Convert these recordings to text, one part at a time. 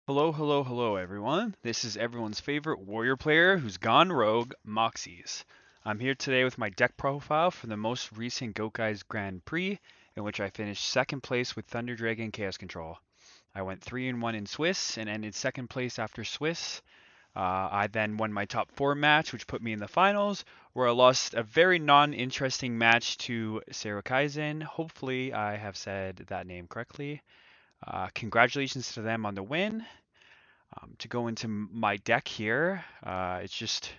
Hello, hello, hello, everyone. This is everyone's favorite warrior player who's gone rogue, Moxies. I'm here today with my deck profile for the most recent Gokai's Grand Prix, in which I finished second place with Thunder Dragon Chaos Control. I went 3 and 1 in Swiss and ended second place after Swiss. I then won my top 4 match, which put me in the finals, where I lost a very non-interesting match to Sarah Kaizen. Hopefully, I have said that name correctly. Congratulations to them on the win. To go into my deck here, it's just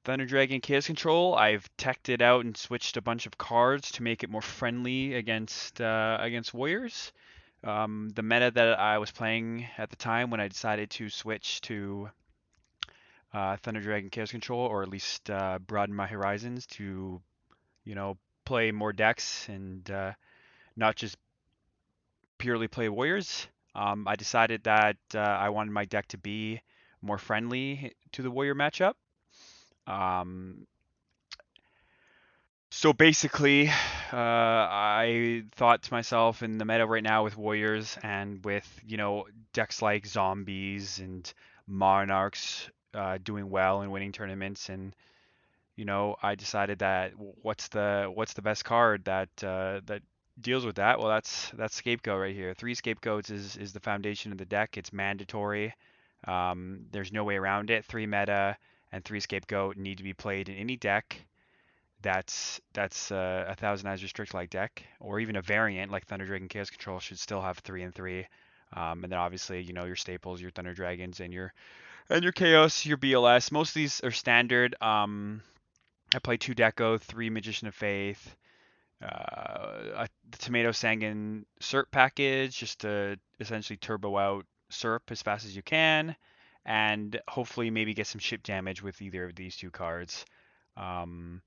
Thunder Dragon Chaos Control. I've teched it out and switched a bunch of cards to make it more friendly against warriors. The meta that I was playing at the time when I decided to switch to Thunder Dragon Chaos Control, or at least broaden my horizons to, you know, play more decks and not just purely play warriors. I decided that I wanted my deck to be more friendly to the warrior matchup. Um, so basically, I thought to myself in the meta right now with warriors and with decks like zombies and monarchs doing well and winning tournaments, and I decided that what's the best card that deals with that? Well, that's scapegoat right here. Three scapegoats is the foundation of the deck. It's mandatory. There's no way around it. Three meta and three scapegoat need to be played in any deck. That's a Thousand Eyes Restrict like deck, or even a variant like Thunder Dragon Chaos Control should still have 3 and 3. And then obviously your staples, your Thunder Dragons, and your Chaos, your BLS. Most of these are standard. I play two Deco, three Magician of Faith, the Tomato Sanguine Serp package, just to essentially turbo out Serp as fast as you can, and hopefully maybe get some ship damage with either of these two cards. Um,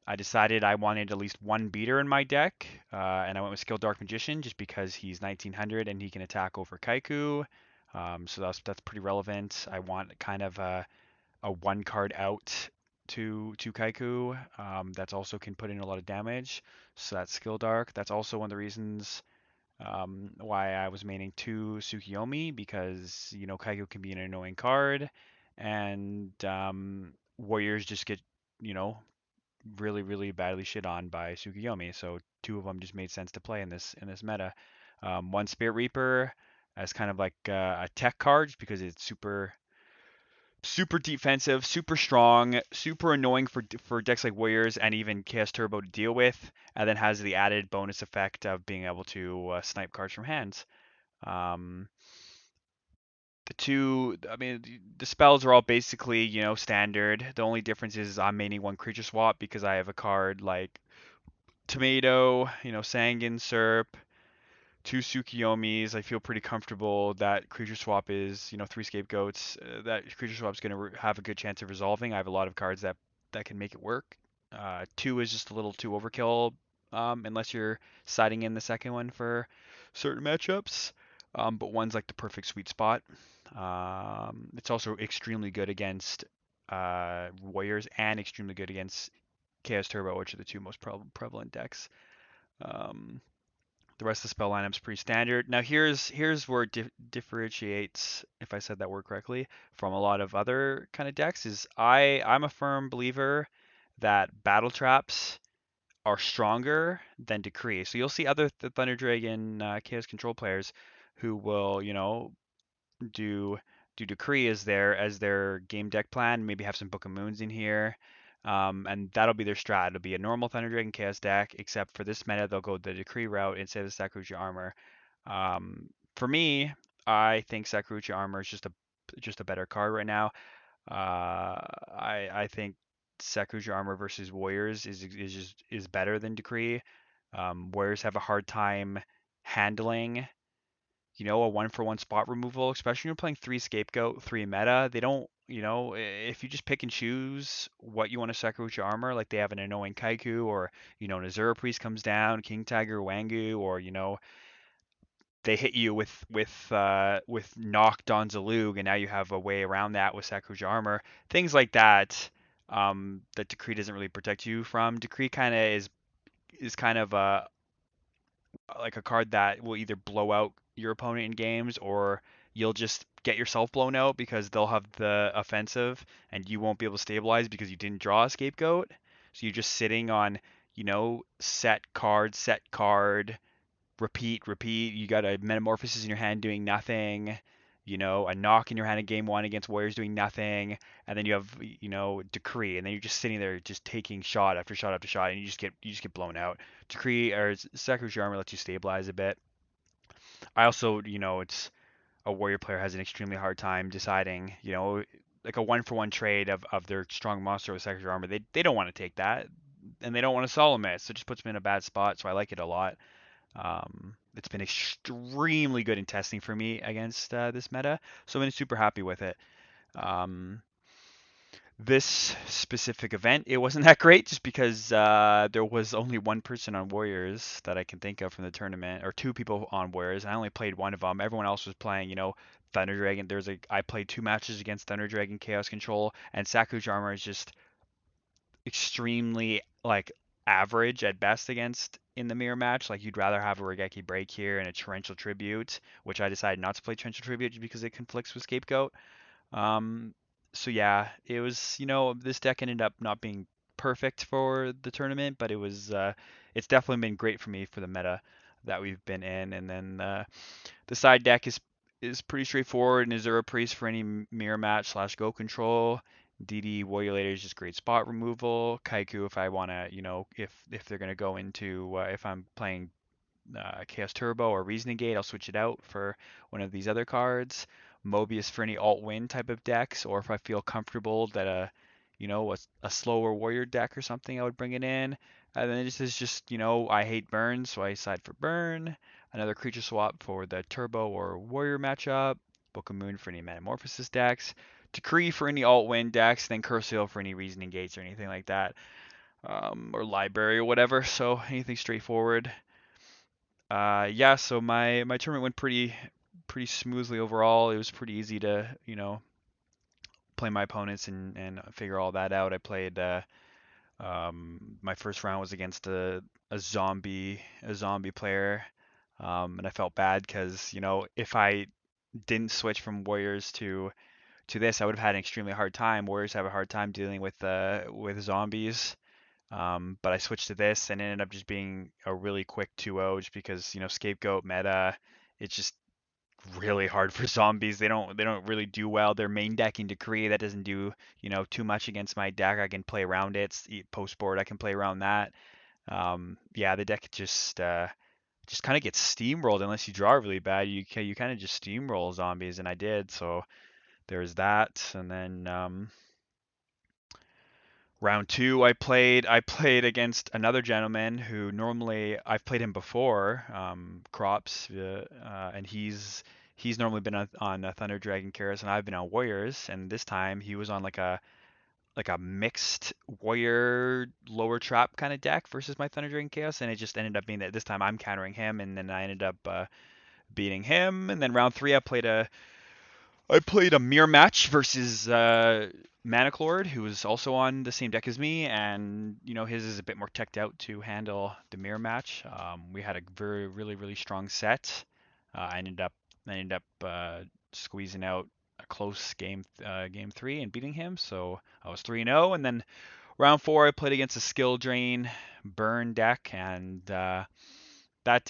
I decided I wanted at least one beater in my deck, and I went with Skilled Dark Magician just because he's 1900 and he can attack over Kaiku. So that's pretty relevant. I want kind of a one card out to Kaiku that also can put in a lot of damage. So that's Skill Dark. That's also one of the reasons why I was maining two Tsukiyomi, because Kaiku can be an annoying card, and warriors just get you know really really badly shit on by Tsukiyomi. So two of them just made sense to play in this meta. One Spirit Reaper as kind of like a tech card just because it's super defensive, super strong, super annoying for decks like Warriors and even Chaos Turbo to deal with, and then has the added bonus effect of being able to snipe cards from hands. Um, I mean, the spells are all basically, standard. The only difference is I'm maining one creature swap because I have a card like Tomato, Sanguine Serp, two Tsukiyomis. I feel pretty comfortable that creature swap is, three scapegoats. That creature swap is going to have a good chance of resolving. I have a lot of cards that can make it work. Two is just a little too overkill, unless you're siding in the second one for certain matchups. But one's like the perfect sweet spot. It's also extremely good against Warriors and extremely good against Chaos Turbo, which are the two most prevalent decks. Um, the rest of the spell lineup's pretty standard. Now here's where it differentiates, if I said that word correctly, from a lot of other kind of decks. Is I'm a firm believer that battle traps are stronger than decree. So you'll see other Thunder Dragon Chaos Control players who will do do decree as their game deck plan. Maybe have some Book of Moons in here. And that'll be their strat. It'll be a normal Thunder Dragon Chaos deck, except for this meta, they'll go the Decree route instead of the Sakuchi Armor. For me, I think Sakuchi Armor is just a better card right now. I think Sakuchi Armor versus Warriors is better than Decree. Warriors have a hard time handling a one for one spot removal, especially when you're playing three scapegoat, three meta. They don't, if you just pick and choose what you want to second with your armor, like they have an annoying Kaiku, or Nazura Priest comes down, King Tiger, Wangu, or they hit you with knocked on Zalug, and now you have a way around that with Sakuja armor, things like that. That Decree doesn't really protect you from. Decree kind of is kind of like a card that will either blow out your opponent in games or you'll just get yourself blown out because they'll have the offensive and you won't be able to stabilize because you didn't draw a scapegoat. So you're just sitting on, set card, repeat, repeat. You got a Metamorphosis in your hand doing nothing, a knock in your hand in game one against Warriors doing nothing, and then you have, Decree, and then you're just sitting there just taking shot after shot after shot, and you just get blown out. Decree or Sacrifice Armor lets you stabilize a bit. I also, it's a Warrior player has an extremely hard time deciding, like a one for one trade of their strong monster with Sacrifice Armor. They don't want to take that, and they don't want to Solemn it, so it just puts them in a bad spot. So I like it a lot. It's been extremely good in testing for me against this meta, so I've been super happy with it. Um, this specific event, it wasn't that great just because there was only one person on Warriors that I can think of from the tournament, or two people on Warriors, and I only played one of them. Everyone else was playing, Thunder Dragon. I played two matches against Thunder Dragon Chaos Control, and Saku's armor is just extremely like average at best against in the mirror match. Like you'd rather have a Regeki break here and a Torrential Tribute, which I decided not to play Torrential Tribute just because it conflicts with Scapegoat. Um, so yeah, it was, this deck ended up not being perfect for the tournament, but it's definitely been great for me for the meta that we've been in. And then the side deck is pretty straightforward. And Azura Priest for any mirror match / go control. DD Warrior Later is just great spot removal. Kaiku if I want to, if they're going to go into, if I'm playing Chaos Turbo or Reasoning Gate, I'll switch it out for one of these other cards. Mobius for any alt win type of decks, or if I feel comfortable that a slower warrior deck or something, I would bring it in. And then this is just, I hate burn, so I side for burn. Another creature swap for the turbo or warrior matchup. Book of Moon for any metamorphosis decks. Decree for any alt win decks, then Curseal for any reasoning gates or anything like that. Or library or whatever. So anything straightforward. Yeah, so my tournament went pretty smoothly overall. It was pretty easy to, play my opponents and figure all that out. I played my first round was against a zombie player. And I felt bad because, if I didn't switch from Warriors to this, I would have had an extremely hard time. Warriors have a hard time dealing with zombies. But I switched to this and ended up just being a really quick 2-0 just because, scapegoat meta, it's just really hard for zombies. They don't really do well. Their main decking Decree that doesn't do, too much against my deck. I can play around it. Post board I can play around that. Yeah, the deck just kind of gets steamrolled unless you draw really bad. You kind of just steamroll zombies, and I did. So there's that. And then round two, I played against another gentleman who normally I've played him before, Crops, and he's normally been on Thunder Dragon Karis, and I've been on Warriors, and this time he was on like a mixed Warrior lower trap kind of deck versus my Thunder Dragon Chaos, and it just ended up being that this time I'm countering him, and then I ended up beating him, and then round three I played a mirror match versus Manaclord, who was also on the same deck as me, and his is a bit more teched out to handle the mirror match. We had a very really really strong set. I ended up squeezing out a close game three and beating him, so I was 3-0. And then round four I played against a skill drain burn deck, and that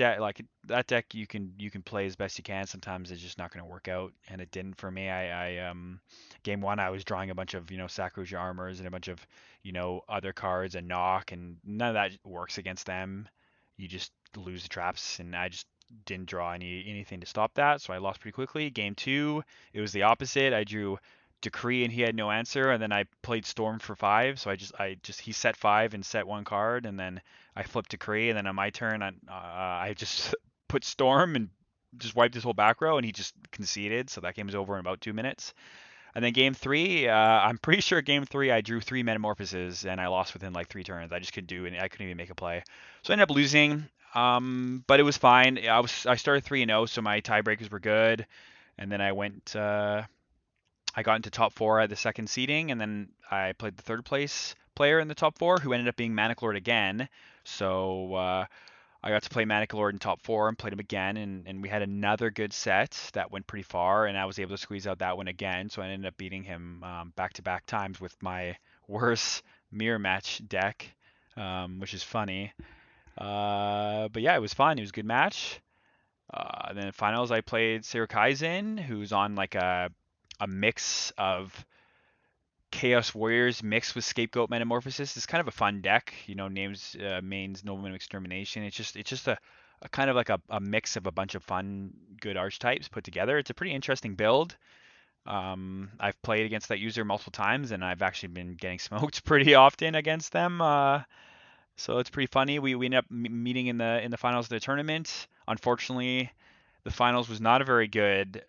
deck you can play as best you can. Sometimes it's just not going to work out, and it didn't for me. I game one I was drawing a bunch of Sakuja armors and a bunch of other cards and knock, and none of that works against them. You just lose the traps, and I just didn't draw anything to stop that, so I lost pretty quickly. Game two it was the opposite. I drew Decree and he had no answer, and then I played Storm for five. So I just he set five and set one card, and then I flipped Decree, and then on my turn I just put Storm and just wiped his whole back row, and he just conceded. So that game was over in about 2 minutes. And then game three, I'm pretty sure game three I drew three Metamorphoses and I lost within like 3 turns. I just couldn't do it. I couldn't even make a play, so I ended up losing. But it was fine. I started 3-0, so my tiebreakers were good, and then I got into top four at the second seeding, and then I played the third place player in the top four, who ended up being Manaclord again. So I got to play Manicolord in top four and played him again, and we had another good set that went pretty far, and I was able to squeeze out that one again. So I ended up beating him back to back times with my worst mirror match deck, which is funny. But yeah, it was fun. It was a good match. Then in finals, I played Kaizen, who's on like a mix of Chaos Warriors mixed with Scapegoat Metamorphosis. It's kind of a fun deck. Names mains Nobleman of Extermination. It's just a kind of like a mix of a bunch of fun, good archetypes put together. It's a pretty interesting build. I've played against that user multiple times, and I've actually been getting smoked pretty often against them. So it's pretty funny. We ended up meeting in the finals of the tournament. Unfortunately, the finals was not a very good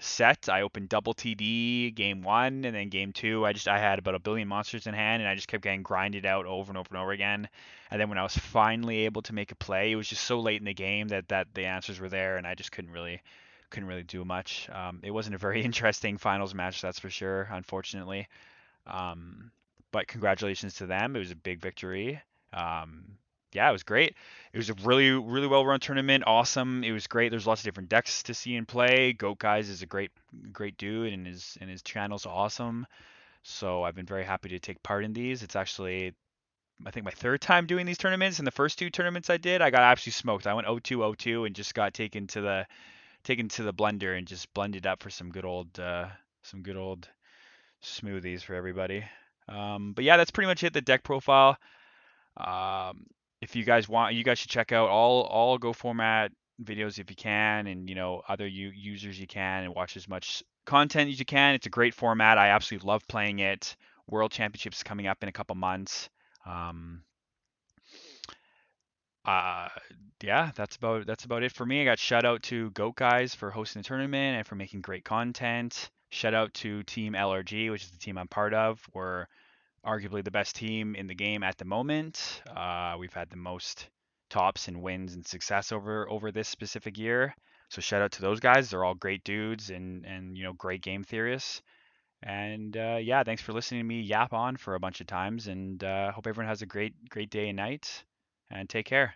set. I opened double TD game one, and then game two, I had about a billion monsters in hand, and I just kept getting grinded out over and over and over again. And then when I was finally able to make a play, it was just so late in the game that the answers were there, and I just couldn't really do much. It wasn't a very interesting finals match, that's for sure, unfortunately. Um, but congratulations to them. It was a big victory. Yeah, it was great. It was a really, really well run tournament. Awesome. It was great. There's lots of different decks to see and play. Goat Guys is a great, great dude, and his channel's awesome. So I've been very happy to take part in these. It's actually, I think, my third time doing these tournaments. In the first two tournaments I did, I got absolutely smoked. I went 0-2, 0-2, and just got taken to the blender and just blended up for some good old smoothies for everybody. But yeah, that's pretty much it. The deck profile. Um, if you guys want, you guys should check out all Go format videos if you can, and other users you can, and watch as much content as you can. It's a great format. I absolutely love playing it. World Championships coming up in a couple months. Um, uh, yeah, that's about it for me. I got shout out to Goat Guys for hosting the tournament and for making great content. Shout out to Team LRG, which is the team I'm part of. We're arguably the best team in the game at the moment. We've had the most tops and wins and success over this specific year. So shout out to those guys. They're all great dudes and great game theorists. And yeah, thanks for listening to me yap on for a bunch of times. And hope everyone has a great day and night. And take care.